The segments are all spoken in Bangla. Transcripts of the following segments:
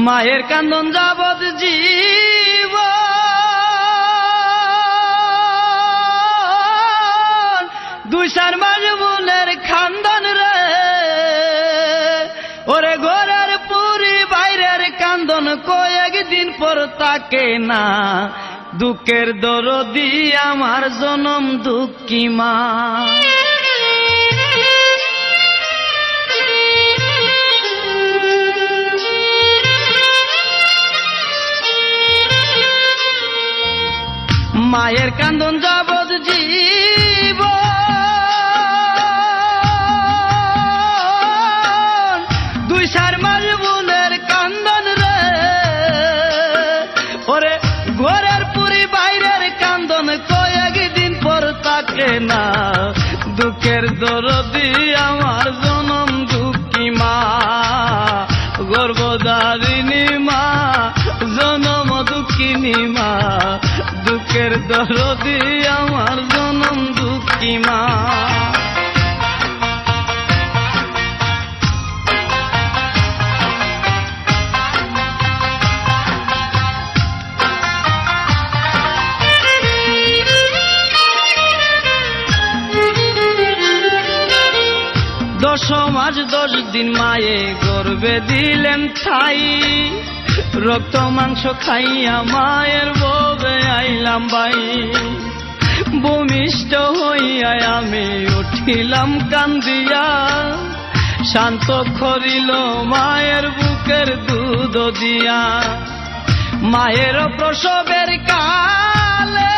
মায়ের কান্দন যাবৎ জীব দুই চার মাস বুনের খান্দন রে ওরে ঘরের পুরি বাইরের কান্দন কয়েকদিন পর তাকে না দুঃখের দরদি আমার জনম দুঃখী মা মায়ের কান্দন যাবৎ জীব দুই চার মাস বুনের কান্দন রে ওরে ঘরের পুরি বাইরের কান্দন কয়েকদিন পর তাকে না দুঃখের দরদি আমার জনম দুঃখী মা গর্ভধারিণী মা জনম দুঃখিনী মা দুঃখের দরদি আমার জনম দুঃখী মা দশ মাস 10 দিন মায়ে গর্ভে দিলেন ঠাই রক্ত মাংস খাইয়া মায়ের ববে আইলাম বাই ভূমিষ্ঠ হইয়া আমি উঠিলাম কান্দিয়া শান্ত করিল মায়ের বুকের দুধ দিয়া মায়ের প্রসবের কালে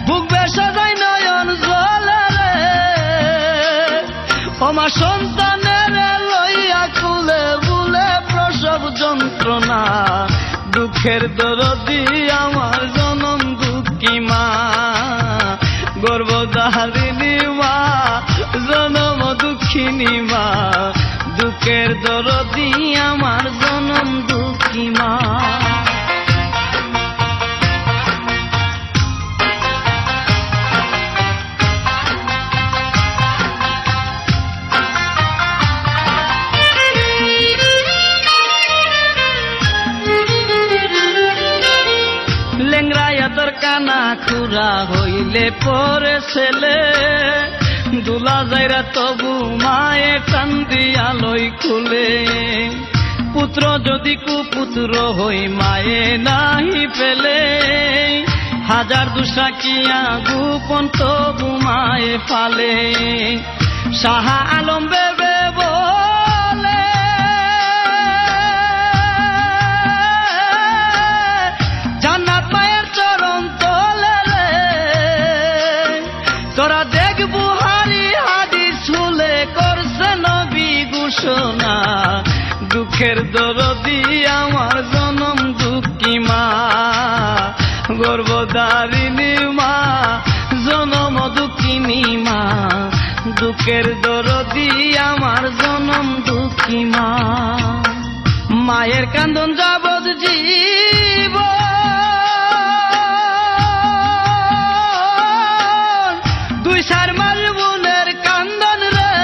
বুক বেসাদাই নয়ন জলে ওমা সন্তানের লইয়া কুলে বুলে প্রসব যন্ত্রণা দুঃখের দরদি আমার জনম দুঃখী মা গর্ভধারিণী মা জনম দুঃখিনী মা দুঃখের দরদি আমার জনম দুঃখী মা তোর কানা খুরা হইলে পরে ছেলে দুলা যাইরা তবু মায়ে কান্দিয়া লই খুলে পুত্র যদি কুপুত্র হই মায়ে নাহি পেলে হাজার দুসা কিয়া গোপন তবু মায়ে পালে শাহ আলম বেবে বলে জান্নাত মায়ের চরণ তলে রে তোরা দেখ বুহারি হাদিস শুলে করছে নবী ঘোষণা দুঃখের দরদি আমার জনম দুঃখী মা গর্ভধারিণী মা জনম দুঃখিনী মা দুঃখের দরদি আমার জনম দুঃখী মা মায়ের কান্দন যাবৎ জীব দুই চার মাস বুনের কান্দন রে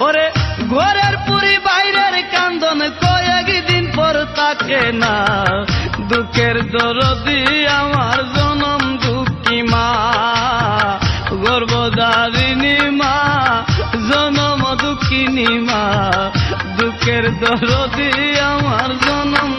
ওরে ঘরের পুরি বাইরের কান্দন কয়েকদিন পর তাকে না দুঃখের দরদি আমার জনম দুঃখী মা গর্ভধারিণী মা জনম দুঃখিনী মা দুঃখের দরদি আমার জনম